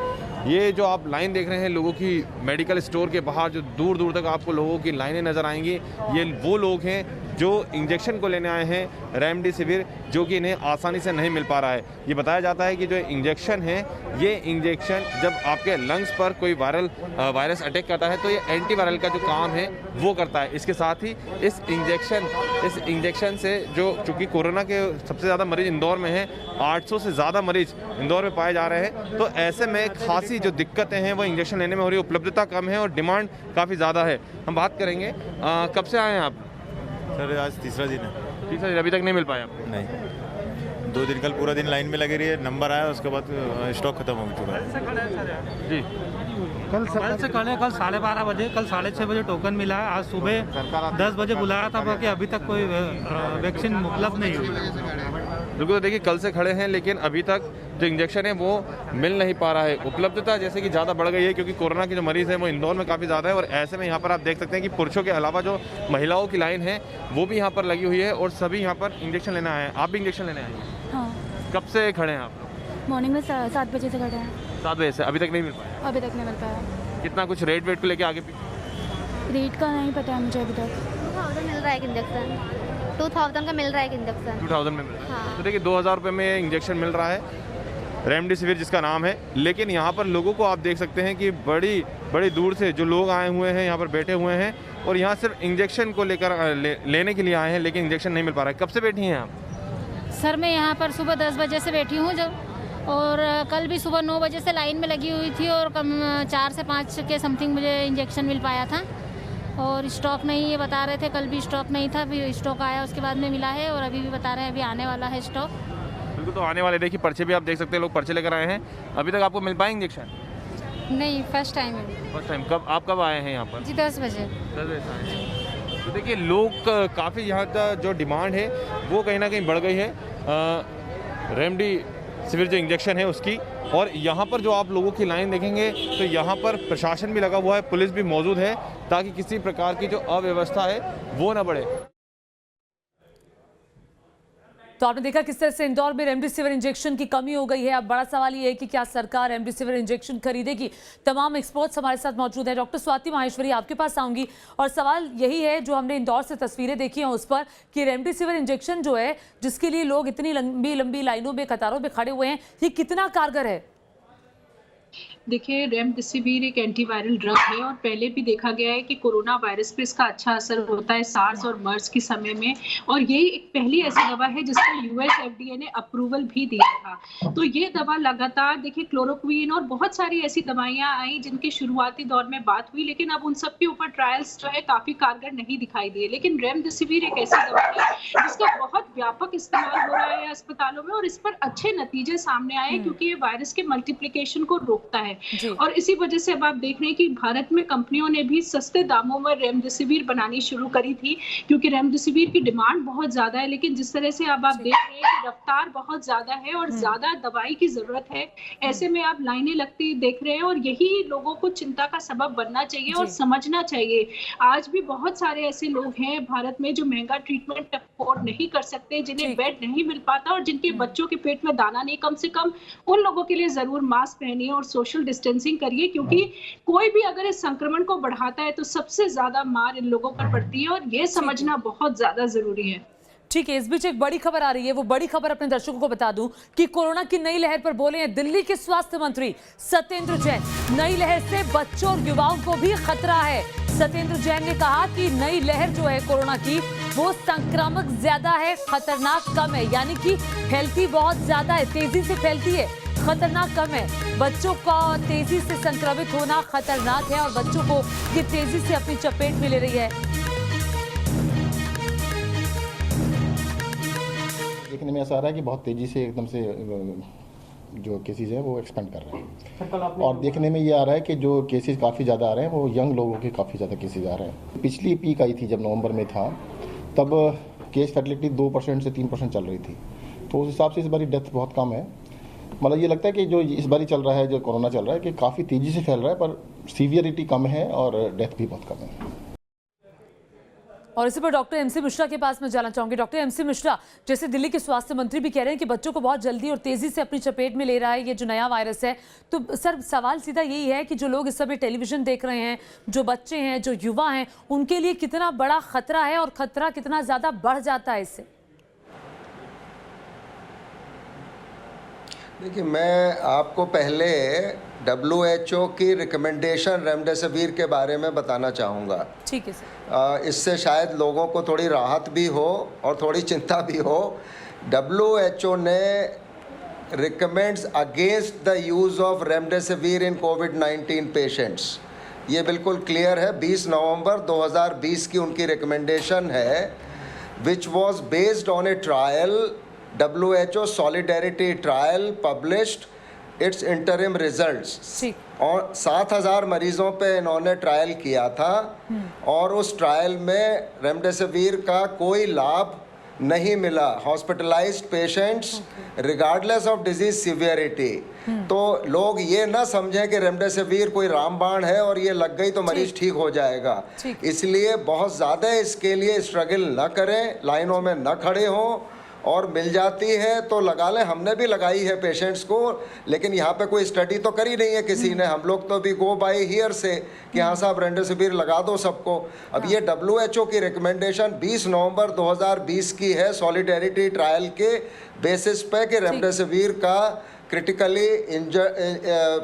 ये जो आप लाइन देख रहे हैं लोगों की मेडिकल स्टोर के बाहर, जो दूर दूर तक आपको लोगों की लाइनें नज़र आएंगी, ये वो लोग हैं जो इंजेक्शन को लेने आए हैं रेमडेसिविर, जो कि इन्हें आसानी से नहीं मिल पा रहा है। ये बताया जाता है कि जो इंजेक्शन है, ये इंजेक्शन जब आपके लंग्स पर कोई वायरस अटैक करता है तो ये एंटीवायरल का जो काम है वो करता है। इसके साथ ही इस इंजेक्शन से जो चूँकि कोरोना के सबसे ज़्यादा मरीज इंदौर में हैं, 800 से ज़्यादा मरीज इंदौर में पाए जा रहे हैं, तो ऐसे में खासी जो दिक्कतें हैं वो इंजेक्शन लेने में हो रही है। उपलब्धता कम है और डिमांड काफ़ी ज़्यादा है। हम बात करेंगे, कब से आए हैं आप? सर आज तीसरा दिन है। तीसरा दिन, अभी तक नहीं मिल पाया आपको? नहीं, 2 दिन कल पूरा दिन लाइन में लगे रही है, नंबर आया उसके बाद स्टॉक खत्म हो चुका है। जी कल से कल 12:30 बजे, कल 6:30 बजे टोकन मिला है। आज सुबह 10 बजे बुलाया था, बाकी अभी तक कोई वैक्सीन उपलब्ध नहीं हुई। बिल्कुल, देखिए कल से खड़े हैं लेकिन अभी तक जो इंजेक्शन है वो मिल नहीं पा रहा है। उपलब्धता जैसे कि ज़्यादा बढ़ गई है क्योंकि कोरोना के जो मरीज़ हैं वो इंदौर में काफ़ी ज़्यादा है। और ऐसे में यहाँ पर आप देख सकते हैं कि पुरुषों के अलावा जो महिलाओं की लाइन है वो भी यहाँ पर लगी हुई है और सभी यहाँ पर इंजेक्शन लेने आए हैं। आप भी इंजेक्शन लेने आए हैं? हाँ। कब से खड़े हैं आप? मॉर्निंग में 7 बजे से खड़े हैं। 7 बजे से अभी तक नहीं मिल पाया? अभी तक नहीं मिल पाया। कितना कुछ रेट वेट को लेके आगे रेट का नहीं पता है मुझे अभी तक। 2000 मिल रहा है इंजेक्शन, 2000 का मिल रहा है इंजेक्शन। 2000 में मिल रहा है। हाँ। तो देखिए 2000 रुपये में इंजेक्शन मिल रहा है, रेमडेसिविर जिसका नाम है। लेकिन यहाँ पर लोगों को आप देख सकते हैं कि बड़ी दूर से जो लोग आए हुए हैं यहाँ पर बैठे हुए हैं और यहाँ सिर्फ इंजेक्शन को लेकर लेने के लिए आए हैं, लेकिन इंजेक्शन नहीं मिल पा रहा है। कब से बैठी हैं आप? सर मैं यहाँ पर सुबह 10 बजे से बैठी हूँ और कल भी सुबह 9 बजे से लाइन में लगी हुई थी और कम 4 से 5 के समथिंग मुझे इंजेक्शन मिल पाया था। और स्टॉक नहीं, ये बता रहे थे, कल भी स्टॉक नहीं था, फिर स्टॉक आया उसके बाद में मिला है और अभी भी बता रहे हैं अभी आने वाला है स्टॉक। बिल्कुल, तो आने वाले देखिए पर्चे भी आप देख सकते हैं, लोग पर्चे लेकर आए हैं। अभी तक आपको मिल पाए इंजेक्शन? नहीं, फर्स्ट टाइम है। First time. आप कब आए हैं यहाँ पर? जी 10 बजे। 10 बजे से आए हैं। तो देखिए लोग काफ़ी यहाँ का जो डिमांड है वो कहीं ना कहीं बढ़ गई है रेमडेसिविर जो इंजेक्शन है उसकी। और यहाँ पर जो आप लोगों की लाइन देखेंगे तो यहाँ पर प्रशासन भी लगा हुआ है, पुलिस भी मौजूद है ताकि किसी प्रकार की जो अव्यवस्था है वो ना बढ़े। तो आपने देखा किस तरह से इंदौर में रेमडेसिविर इंजेक्शन की कमी हो गई है। अब बड़ा सवाल ये है कि क्या सरकार रेमडेसिविर इंजेक्शन खरीदेगी। तमाम एक्सपर्ट्स हमारे साथ मौजूद हैं। डॉक्टर स्वाति माहेश्वरी, आपके पास आऊंगी और सवाल यही है जो हमने इंदौर से तस्वीरें देखी हैं उस पर कि रेमडेसिविर इंजेक्शन जो है जिसके लिए लोग इतनी लंबी लाइनों में कतारों में खड़े हुए हैं, ये कितना कारगर है? देखिए रेमडेसिविर एक एंटीवायरल ड्रग है और पहले भी देखा गया है कि कोरोना वायरस पे इसका अच्छा असर होता है सार्स और मर्स के समय में। और ये एक पहली ऐसी दवा है जिसका यूएस एफडीए ने अप्रूवल भी दिया था। तो ये दवा लगातार देखिए क्लोरोक्वीन और बहुत सारी ऐसी दवाइयां आई जिनकी शुरुआती दौर में बात हुई, लेकिन अब उन सब के ऊपर ट्रायल्स जो है काफी कारगर नहीं दिखाई दिए। लेकिन रेमडेसिविर एक ऐसी दवा है जिसका बहुत व्यापक इस्तेमाल हो रहा है अस्पतालों में और इस पर अच्छे नतीजे सामने आए क्योंकि ये वायरस के मल्टीप्लिकेशन को रोकता है। और इसी वजह से अब आप देख रहे हैं कि भारत में कंपनियों ने भी सस्ते दामों में रेमडेसिविर बनानी शुरू करी थी क्योंकि रेमडेसिविर की डिमांड बहुत ज्यादा है। लेकिन जिस तरह से अब आप देख रहे हैं कि रफ्तार बहुत ज्यादा है और ज्यादा दवाई की जरूरत है, ऐसे में आप लाइनें लगती देख रहे हैं और यही लोगों को चिंता का सबब बनना चाहिए और समझना चाहिए। आज भी बहुत सारे ऐसे लोग हैं भारत में जो महंगा ट्रीटमेंट अफोर्ड नहीं कर सकते, जिन्हें जगह बेड नहीं मिल पाता और जिनके बच्चों के पेट में दाना नहीं, कम से कम उन लोगों के लिए जरूर मास्क पहनिए और सोशल डिस्टेंसिंग करिए, क्योंकि कोई भी अगर इस संक्रमण को बढ़ाता है तो सबसे ज्यादा मार इन लोगों पर पड़ती है और ये समझना बहुत ज्यादा जरूरी है। ठीक है, इस बीच एक बड़ी खबर आ रही है, वो बड़ी खबर अपने दर्शकों को बता दूं कि कोरोना की नई लहर पर बोले हैं दिल्ली के स्वास्थ्य मंत्री सत्येंद्र जैन। नई लहर से बच्चों और युवाओं को भी खतरा है। सत्येंद्र जैन ने कहा कि नई लहर जो है कोरोना की वो संक्रामक ज्यादा है, खतरनाक कम है, यानी कि फैलती बहुत ज्यादा है, तेजी से फैलती है, खतरनाक कम है। बच्चों का तेजी से संक्रमित होना खतरनाक है और बच्चों को ये तेजी से अपनी चपेट में ले रही है। देखने में ऐसा आ रहा है कि बहुत तेज़ी से एकदम से जो केसेस हैं वो एक्सपेंड कर रहे हैं और देखने में ये आ रहा है कि जो केसेस काफ़ी ज़्यादा आ रहे हैं वो यंग लोगों के काफ़ी ज़्यादा केसेस आ रहे हैं। पिछली पीक आई थी जब नवंबर में था, तब केस फैटिलिटी 2% से 3% चल रही थी, तो उस हिसाब से इस बारी डेथ बहुत कम है। मतलब ये लगता है कि जो इस बारी चल रहा है, जो कोरोना चल रहा है, कि काफ़ी तेज़ी से फैल रहा है पर सीवियरिटी कम है और डेथ भी बहुत कम है। और इसी पर डॉक्टर एमसी मिश्रा के पास मैं जाना चाहूंगी। डॉक्टर एमसी मिश्रा, जैसे दिल्ली के स्वास्थ्य मंत्री भी कह रहे हैं कि बच्चों को बहुत जल्दी और तेजी से अपनी चपेट में ले रहा है ये जो नया वायरस है, तो सर सवाल सीधा यही है कि जो लोग इस समय टेलीविजन देख रहे हैं, जो बच्चे हैं, जो युवा हैं, उनके लिए कितना बड़ा खतरा है और खतरा कितना ज्यादा बढ़ जाता है इससे? देखिए, मैं आपको पहले WHO की रिकमेंडेशन रेमडेसिविर के बारे में बताना चाहूँगा। ठीक है सर। इससे शायद लोगों को थोड़ी राहत भी हो और थोड़ी चिंता भी हो। WHO ने recommends against the use of remdesivir in covid patients. ये बिल्कुल क्लियर है, 20 नवंबर 2020 की उनकी रिकमेंडेशन है, which was based on A trial, WHO Solidarity Trial published its interim results। और 7000 मरीजों पे इन्होंने ट्रायल किया था और उस ट्रायल में रेमडेसिविर का कोई लाभ नहीं मिला hospitalised patients regardless of disease severity. तो लोग ये ना समझें कि रेमडेसिविर कोई रामबाण है और ये लग गई तो मरीज ठीक हो जाएगा। इसलिए बहुत ज़्यादा इसके लिए स्ट्रगल ना करें, लाइनों में न खड़े हों, और मिल जाती है तो लगा लें। हमने भी लगाई है पेशेंट्स को, लेकिन यहाँ पे कोई स्टडी तो करी नहीं है किसी ने। हम लोग तो भी गो बाय हियर से कि हाँ साहब रेमडेसिविर लगा दो सबको। अब ये WHO की रिकमेंडेशन 20 नवंबर 2020 की है, सॉलिडेरिटी ट्रायल के बेसिस पे कि रेमडेसिविर का क्रिटिकली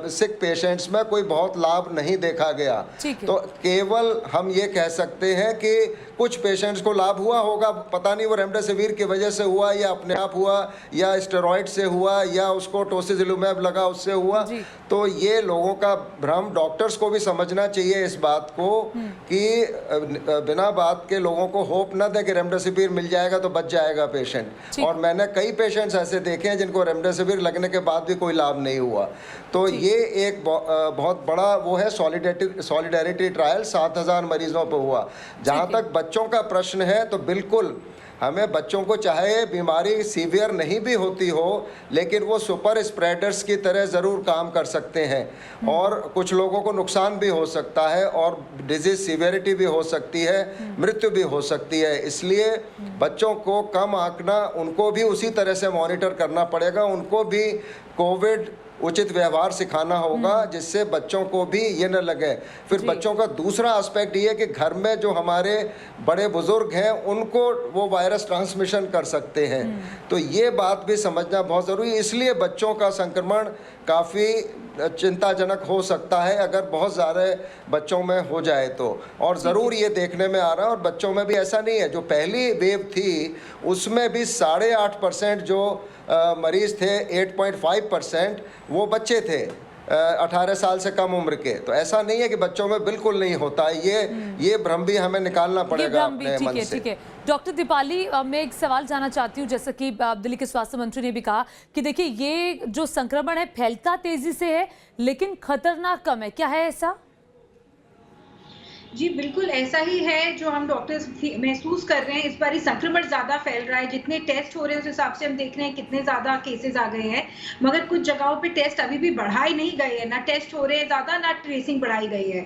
सिक पेशेंट्स में कोई बहुत लाभ नहीं देखा गया। तो केवल हम ये कह सकते हैं कि कुछ पेशेंट्स को लाभ हुआ होगा, पता नहीं वो रेमडेसिविर की वजह से हुआ या अपने आप हुआ या स्टेरॉइड से हुआ या उसको टोसिलिजुमैब लगा उससे हुआ। तो ये लोगों का भ्रम, डॉक्टर्स को भी समझना चाहिए इस बात को कि बिना बात के लोगों को होप ना दे कि रेमडेसिविर मिल जाएगा तो बच जाएगा पेशेंट। और मैंने कई पेशेंट्स ऐसे देखे हैं जिनको रेमडेसिविर लगने के बाद भी कोई लाभ नहीं हुआ। तो ये एक बहुत बड़ा वो है सॉलिडेरिटी ट्रायल, 7000 मरीजों पर हुआ। जहाँ तक बच्चों का प्रश्न है तो बिल्कुल हमें बच्चों को, चाहे बीमारी सीवियर नहीं भी होती हो, लेकिन वो सुपर स्प्रेडर्स की तरह ज़रूर काम कर सकते हैं और कुछ लोगों को नुकसान भी हो सकता है और डिजीज़ सीवियरिटी भी हो सकती है, मृत्यु भी हो सकती है। इसलिए बच्चों को कम आंकना, उनको भी उसी तरह से मॉनिटर करना पड़ेगा, उनको भी कोविड उचित व्यवहार सिखाना होगा जिससे बच्चों को भी ये न लगे। फिर बच्चों का दूसरा एस्पेक्ट ये है कि घर में जो हमारे बड़े बुजुर्ग हैं उनको वो वायरस ट्रांसमिशन कर सकते हैं। तो ये बात भी समझना बहुत ज़रूरी है। इसलिए बच्चों का संक्रमण काफ़ी चिंताजनक हो सकता है अगर बहुत ज़्यादा बच्चों में हो जाए तो। और ज़रूर ये देखने में आ रहा है, और बच्चों में भी ऐसा नहीं है, जो पहली वेव थी उसमें भी 8.5% जो मरीज़ थे, 8.5% वो बच्चे थे 18 साल से कम उम्र के। तो ऐसा नहीं है कि बच्चों में बिल्कुल नहीं होता है। ये भ्रम भी हमें निकालना पड़ेगा अपने मन से। ठीक है डॉक्टर दीपाली, मैं एक सवाल जानना चाहती हूँ। जैसा कि दिल्ली के स्वास्थ्य मंत्री ने भी कहा कि देखिए ये जो संक्रमण है फैलता तेजी से है लेकिन खतरनाक कम है, क्या है ऐसा? जी बिल्कुल ऐसा ही है जो हम डॉक्टर्स महसूस कर रहे हैं। इस बार संक्रमण ज्यादा फैल रहा है, जितने टेस्ट हो रहे हैं उस हिसाब से हम देख रहे हैं कितने ज्यादा केसेस आ गए हैं, मगर कुछ जगहों पे टेस्ट अभी भी बढ़ाए नहीं गए हैं, ना टेस्ट हो रहे हैं ज्यादा, ना ट्रेसिंग बढ़ाई गई है।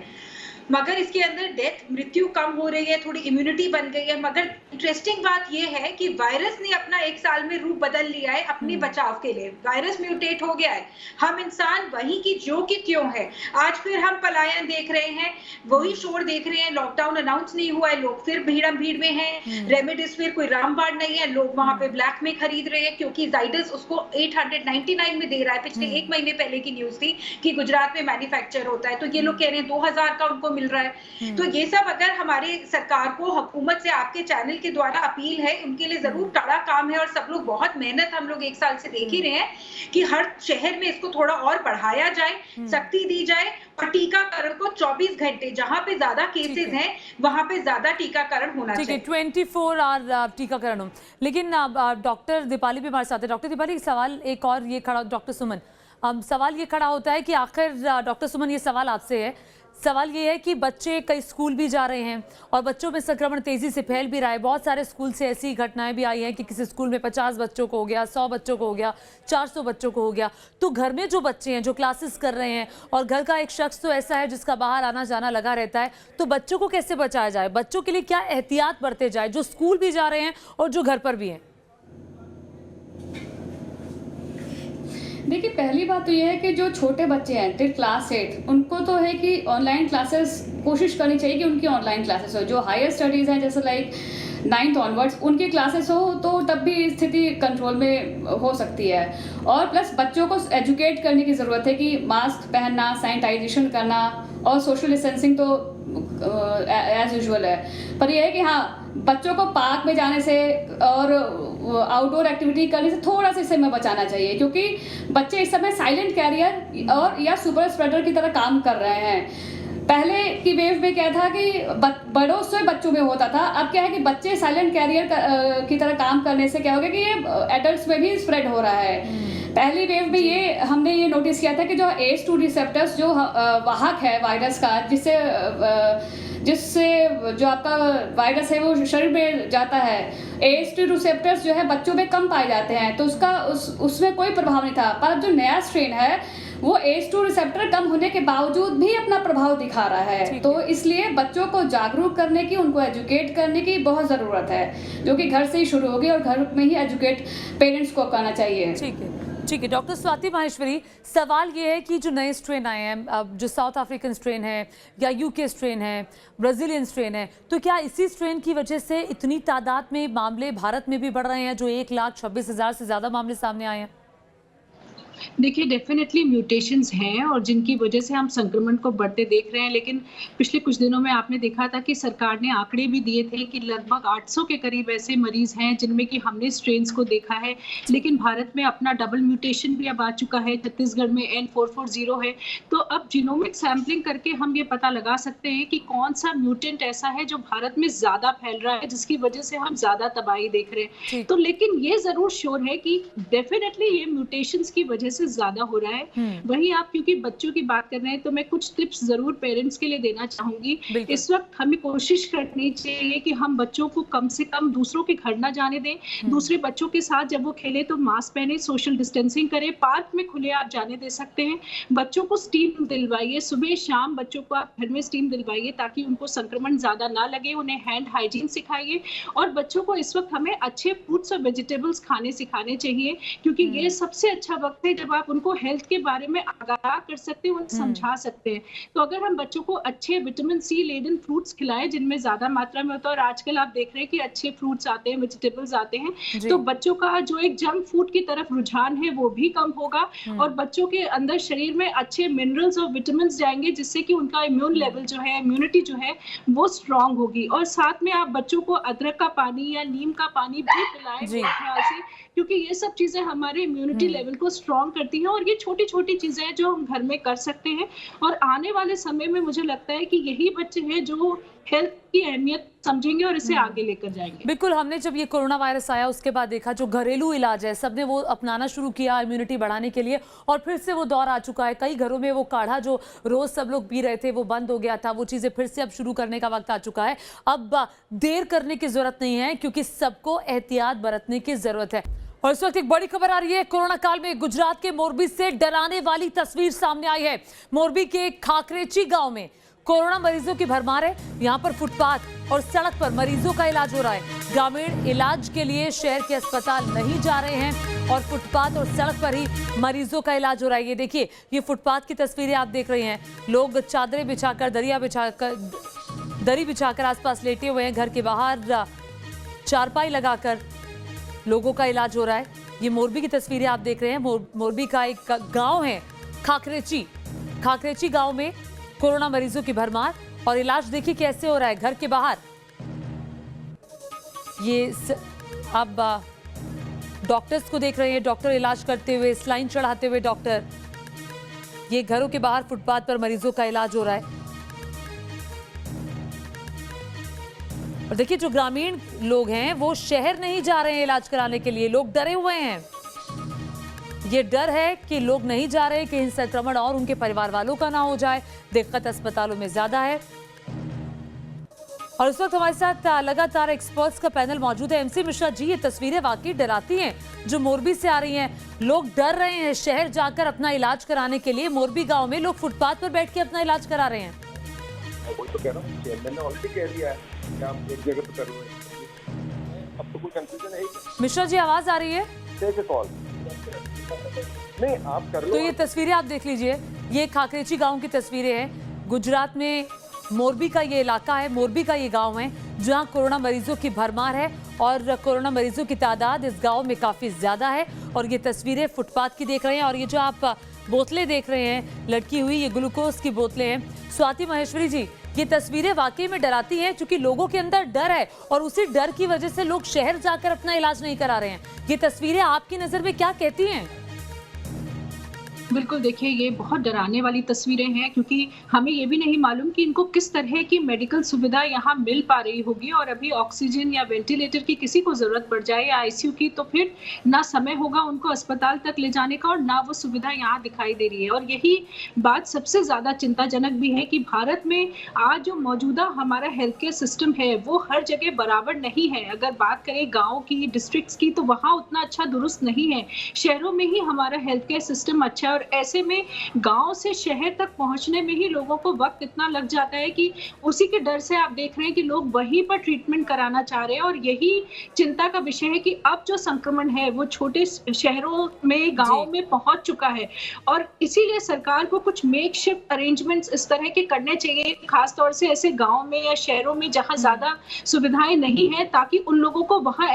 मगर इसके अंदर डेथ मृत्यु कम हो रही है, थोड़ी इम्यूनिटी बन गई है। मगर इंटरेस्टिंग बात यह है कि वायरस ने अपना 1 साल में रूप बदल लिया है अपने बचाव के लिए। वायरस म्यूटेट हो गया है, हम इंसान वही की जो कि त्यों है। आज फिर हम पलायन देख रहे हैं, वही शोर देख रहे हैं। लॉकडाउन अनाउंस नहीं हुआ है, लोग फिर भीड़ में हैं। रेमडेसिविर कोई रामबाण नहीं है, लोग वहां पे ब्लैक में खरीद रहे हैं क्योंकि जाइडस उसको 899 में दे रहा है। पिछले 1 महीने पहले की न्यूज थी कि गुजरात में मैन्युफैक्चर होता है, तो ये लोग कह रहे हैं 2000 का उनको मिल रहा है। तो ये सब अगर हमारे सरकार को, हुकूमत से आपके चैनल के द्वारा अपील है, उनके लिए जरूर कड़ा काम है। और सब लोग बहुत मेहनत हम लोग 1 साल से देख ही रहे हैं कि हर शहर में इसको थोड़ा और बढ़ाया जाए, सख्ती दी जाए और टीकाकरण को 24 घंटे, जहां पे ज्यादा केसेस हैं वहां पे ज्यादा टीकाकरण होना चाहिए। 24 आवर टीकाकरण हो। लेकिन डॉक्टर दीपाली भी हमारे साथ है। डॉक्टर दीपाली, सवाल एक और ये खड़ा, डॉक्टर सुमन, सवाल ये खड़ा होता है कि आखिर डॉक्टर सुमन, ये सवाल आपसे है। सवाल ये है कि बच्चे कई स्कूल भी जा रहे हैं और बच्चों में संक्रमण तेजी से फैल भी रहा है। बहुत सारे स्कूल से ऐसी घटनाएं भी आई हैं कि किसी स्कूल में 50 बच्चों को हो गया, 100 बच्चों को हो गया, 400 बच्चों को हो गया। तो घर में जो बच्चे हैं, जो क्लासेस कर रहे हैं, और घर का एक शख्स तो ऐसा है जिसका बाहर आना जाना लगा रहता है, तो बच्चों को कैसे बचाया जाए? बच्चों के लिए क्या एहतियात बरते जाए, जो स्कूल भी जा रहे हैं और जो घर पर भी हैं? देखिए, पहली बात तो ये है कि जो छोटे बच्चे हैं टिल क्लास 8, उनको तो है कि ऑनलाइन क्लासेस कोशिश करनी चाहिए कि उनकी ऑनलाइन क्लासेस हो। जो हायर स्टडीज़ हैं जैसे लाइक 9th ऑनवर्ड्स, उनकी क्लासेस हो तो तब भी स्थिति कंट्रोल में हो सकती है। और प्लस बच्चों को एजुकेट करने की ज़रूरत है कि मास्क पहनना, सैनिटाइजेशन करना और सोशल डिस्टेंसिंग तो एज यूजुअल है। पर यह है कि हाँ, बच्चों को पार्क में जाने से और आउटडोर एक्टिविटी करने से थोड़ा सा इस समय बचाना चाहिए, क्योंकि बच्चे इस समय साइलेंट कैरियर और या सुपर स्प्रेडर की तरह काम कर रहे हैं। पहले की वेव में क्या था कि बड़ों से बच्चों में होता था, अब क्या है कि बच्चे साइलेंट कैरियर की तरह काम करने से क्या हो गया कि ये एडल्ट्स में भी स्प्रेड हो रहा है। पहली वेव में हमने ये नोटिस किया था कि जो ACE2 रिसेप्टर्स जो वाहक है वायरस का, जिससे जो आपका वायरस है वो शरीर में जाता है, ACE2 रिसेप्टर्स जो है बच्चों में कम पाए जाते हैं, तो उसमें कोई प्रभाव नहीं था। पर जो नया स्ट्रेन है वो ACE2 रिसेप्टर कम होने के बावजूद भी अपना प्रभाव दिखा रहा है। तो इसलिए बच्चों को जागरूक करने की, उनको एजुकेट करने की बहुत ज़रूरत है, जो कि घर से ही शुरू होगी और घर में ही एजुकेट पेरेंट्स को करना चाहिए। ठीक है डॉक्टर स्वाति माहेश्वरी, सवाल ये है कि जो नए स्ट्रेन आए हैं, जो साउथ अफ्रीकन स्ट्रेन है या UK स्ट्रेन है, ब्राज़ीलियन स्ट्रेन है, तो क्या इसी स्ट्रेन की वजह से इतनी तादाद में मामले भारत में भी बढ़ रहे हैं, जो 1,26,000 से ज़्यादा मामले सामने आए हैं? देखिए, डेफिनेटली म्यूटेशंस हैं और जिनकी वजह से हम संक्रमण को बढ़ते देख रहे हैं। लेकिन पिछले कुछ दिनों में आपने देखा था कि सरकार ने आंकड़े भी दिए थे कि लगभग 800 के करीब ऐसे मरीज हैं जिनमें कि हमने स्ट्रेन्स को देखा है। लेकिन भारत में अपना डबल म्यूटेशन भी अब आ चुका है, छत्तीसगढ़ में N440 है। तो अब जीनोमिक सैम्पलिंग करके हम ये पता लगा सकते हैं कि कौन सा म्यूटेंट ऐसा है जो भारत में ज़्यादा फैल रहा है, जिसकी वजह से हम ज़्यादा तबाही देख रहे हैं। तो लेकिन ये ज़रूर श्योर है कि डेफिनेटली ये म्यूटेशंस की वजह से ज्यादा हो रहा है। वहीं आप क्योंकि बच्चों की बात कर रहे हैं, तो मैं कुछ टिप्स जरूर पेरेंट्स के लिए देना चाहूंगी। इस वक्त हमें कोशिश करनी चाहिए कि हम बच्चों को कम से कम दूसरों के घर ना जाने दें। दूसरे बच्चों के साथ जब वो खेले तो मास्क पहने, सोशल डिस्टेंसिंग करें। पार्क में खुले आप जाने दे सकते हैं। बच्चों को स्टीम दिलवाइए, सुबह शाम बच्चों को आप घर में स्टीम दिलवाइए ताकि उनको संक्रमण ज्यादा ना लगे। उन्हें हैंड हाइजीन सिखाइए और बच्चों को इस वक्त हमें अच्छे फ्रूट्स और वेजिटेबल्स खाने सिखाने चाहिए, क्योंकि ये सबसे अच्छा वक्त है जब आप उनको हेल्थ के बारे में आगाह कर सकते हैं, उन्हें समझा सकते हैं। तो अगर हम बच्चों को अच्छे विटामिन C लेडन फ्रूट्स खिलाएं जिनमें ज्यादा मात्रा में होता है, और आजकल आप देख रहे हैं कि अच्छे फ्रूट्स आते हैं, वेजिटेबल्स आते हैं, तो बच्चों का जो एक जंक फूड की तरफ रुझान है वो भी कम होगा और बच्चों के अंदर शरीर में अच्छे मिनरल्स और विटामिन जाएंगे, जिससे कि उनका इम्यून लेवल जो है, इम्यूनिटी जो है वो स्ट्रांग होगी। और साथ में आप बच्चों को अदरक का पानी या नीम का पानी भी पिलाएं ख्याल से, क्योंकि ये सब चीजें हमारे इम्यूनिटी लेवल को स्ट्रांग करती हैं। और ये छोटी छोटी चीजें हैं जो हम घर में कर सकते हैं। और आने वाले समय में मुझे लगता है कि यही बच्चे हैं जो हेल्थ की अहमियत समझेंगे और इसे आगे लेकर जाएंगे। बिल्कुल, हमने जब ये कोरोना वायरस आया उसके बाद देखा जो घरेलू इलाज है सबने वो अपनाना शुरू किया इम्यूनिटी बढ़ाने के लिए, और फिर से वो दौर आ चुका है। कई घरों में वो काढ़ा जो रोज सब लोग पी रहे थे वो बंद हो गया था, वो चीजें फिर से अब शुरू करने का वक्त आ चुका है। अब देर करने की जरूरत नहीं है, क्योंकि सबको एहतियात बरतने की जरूरत है। और इस वक्त एक बड़ी खबर आ रही है। कोरोना काल में गुजरात के मोरबी से डराने वाली तस्वीर सामने आई है। मोरबी के खाकरेची गांव में कोरोना मरीजों की भरमार है। यहाँ पर फुटपाथ और सड़क पर मरीजों का इलाज हो रहा है। ग्रामीण इलाज के लिए शहर के अस्पताल नहीं जा रहे हैं और फुटपाथ और सड़क पर ही मरीजों का इलाज हो रहा है। ये देखिए, ये फुटपाथ की तस्वीरें आप देख रहे हैं। लोग चादरें बिछाकर, दरी बिछाकर आसपास लेटे हुए हैं। घर के बाहर चारपाई लगाकर लोगों का इलाज हो रहा है। ये मोरबी की तस्वीरें आप देख रहे हैं। मोरबी का एक गांव है खाकरेची गांव में कोरोना मरीजों की भरमार और इलाज देखिए कैसे हो रहा है। घर के बाहर अब डॉक्टर्स को देख रहे हैं, डॉक्टर इलाज करते हुए, स्लाइन चढ़ाते हुए डॉक्टर। ये घरों के बाहर फुटपाथ पर मरीजों का इलाज हो रहा है। और देखिए, जो ग्रामीण लोग हैं वो शहर नहीं जा रहे हैं इलाज कराने के लिए। लोग डरे हुए हैं। ये डर है कि लोग नहीं जा रहे, कि संक्रमण और उनके परिवार वालों का ना हो जाए। दिक्कत अस्पतालों में ज्यादा है। और इस वक्त हमारे साथ लगातार एक्सपर्ट्स का पैनल मौजूद है। एमसी मिश्रा जी, ये तस्वीरें वाकई डराती हैं जो मोरबी से आ रही हैं। लोग डर रहे हैं शहर जाकर अपना इलाज कराने के लिए। मोरबी गांव में लोग फुटपाथ पर बैठ के अपना इलाज करा रहे हैं। वही तो कह रहा हूं, चेयरमैन ने ऑलरेडी कह दिया है कि आप एक जगह पे कर रहे हैं। अब तो कोई कंफ्यूजन है ही। मिश्रा जी, आवाज आ रही है? Take a call. नहीं, आप कर लो। तो ये तस्वीरें आप देख लीजिए। ये खाकरेची गांव की तस्वीरें हैं। गुजरात में मोरबी का ये इलाका है, मोरबी का ये गांव है जहां कोरोना मरीजों की भरमार है और कोरोना मरीजों की तादाद इस गांव में काफी ज्यादा है। और ये तस्वीरें फुटपाथ की देख रहे हैं। और ये जो आप बोतलें देख रहे हैं लटकी हुई, ये ग्लूकोज की बोतलें हैं। स्वाति महेश्वरी जी, ये तस्वीरें वाकई में डराती हैं क्योंकि लोगों के अंदर डर है और उसी डर की वजह से लोग शहर जाकर अपना इलाज नहीं करा रहे हैं। ये तस्वीरें आपकी नजर में क्या कहती हैं? बिल्कुल, देखिए ये बहुत डराने वाली तस्वीरें हैं क्योंकि हमें ये भी नहीं मालूम कि इनको किस तरह की मेडिकल सुविधा यहाँ मिल पा रही होगी। और अभी ऑक्सीजन या वेंटिलेटर की किसी को ज़रूरत पड़ जाए या आईसीयू की, तो फिर ना समय होगा उनको अस्पताल तक ले जाने का और ना वो सुविधा यहाँ दिखाई दे रही है। और यही बात सबसे ज़्यादा चिंताजनक भी है कि भारत में आज जो मौजूदा हमारा हेल्थ केयर सिस्टम है वो हर जगह बराबर नहीं है। अगर बात करें गाँव की, डिस्ट्रिक्ट्स की, तो वहाँ उतना अच्छा दुरुस्त नहीं है। शहरों में ही हमारा हेल्थ केयर सिस्टम अच्छा है और ऐसे में गांव से शहर तक पहुंचने में ही लोगों को वक्त इतना लग जाता है कि उसी के डर से आप देख रहे हैं कि लोग वहीं पर ट्रीटमेंट कराना चाह रहे हैं। और यही चिंता का विषय है कि अब जो संक्रमण है वो छोटे शहरों में, गांव में पहुंच चुका है। और इसीलिए सरकार को कुछ मेकशिफ्ट अरेंजमेंट्स इस तरह के करने चाहिए, खासतौर से ऐसे गाँव में या शहरों में जहाँ ज्यादा सुविधाएं नहीं है, ताकि उन लोगों को वहाँ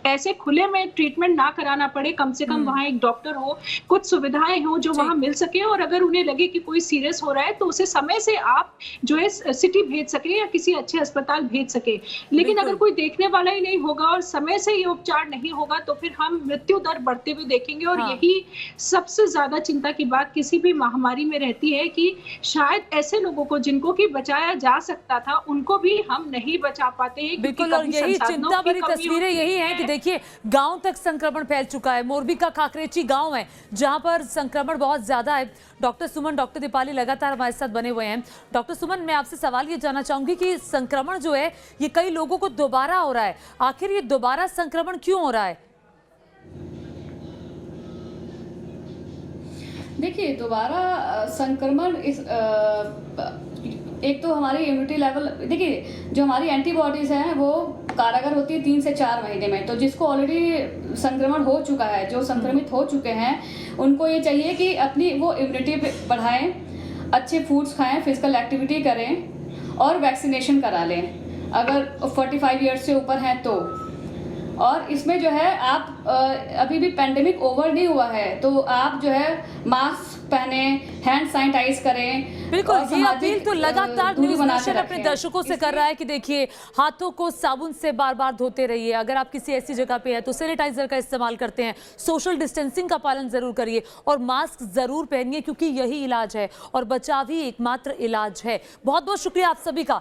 ऐसे खुले में ट्रीटमेंट ना कराना पड़े। कम से कम वहाँ एक डॉक्टर हो, कुछ सुविधाएं हो जो वहाँ मिल सके। और अगर उन्हें लगे कि कोई सीरियस हो रहा है तो उसे समय से आप जो है सिटी भेज सके या किसी अच्छे अस्पताल भेज सके। लेकिन अगर कोई देखने वाला ही नहीं होगा और समय से ये उपचार नहीं होगा तो फिर हम मृत्यु दर बढ़ते हुए देखेंगे। और यही सबसे ज्यादा चिंता की बात किसी भी महामारी में रहती है कि शायद ऐसे लोगों को जिनको कि बचाया जा सकता था उनको भी हम नहीं बचा पाते हैं। बिल्कुल, और यही चिंता भरी तस्वीरें यही हैं कि देखिए, गांव तक संक्रमण फैल चुका है। मोरबी का खाकरेची गांव है जहां पर संक्रमण बहुत ज्यादा है। डॉक्टर सुमन, डॉक्टर दीपाली लगातार हमारे साथ बने हुए हैं। डॉक्टर सुमन, मैं आपसे सवाल ये जानना चाहूंगी कि संक्रमण जो है ये कई लोगों को दोबारा हो रहा है। आखिर ये दोबारा संक्रमण क्यों हो रहा है? देखिए, दोबारा संक्रमण एक तो हमारी इम्यूनिटी लेवल, देखिए जो हमारी एंटीबॉडीज़ हैं वो कारागर होती है 3 से 4 महीने में। तो जिसको ऑलरेडी संक्रमण हो चुका है, जो संक्रमित हो चुके हैं, उनको ये चाहिए कि अपनी वो इम्यूनिटी बढ़ाएं, अच्छे फूड्स खाएं, फिजिकल एक्टिविटी करें और वैक्सीनेशन करा लें अगर 45 ईयर्स से ऊपर हैं तो। और इसमें जो है आप अभी भी पेंडेमिक ओवर नहीं हुआ है तो आप जो है मास्क पहने, हैंड सैनिटाइज करें। बिल्कुल, ये अपील तो लगातार न्यूज़ नेशन अपने दर्शकों से कर रहा है कि देखिए, हाथों को साबुन से बार बार धोते रहिए। अगर आप किसी ऐसी जगह पे हैं तो सैनिटाइजर का इस्तेमाल करते हैं, सोशल डिस्टेंसिंग का पालन जरूर करिए और मास्क जरूर पहनिए क्योंकि यही इलाज है और बचाव ही एकमात्र इलाज है। बहुत बहुत शुक्रिया आप सभी का।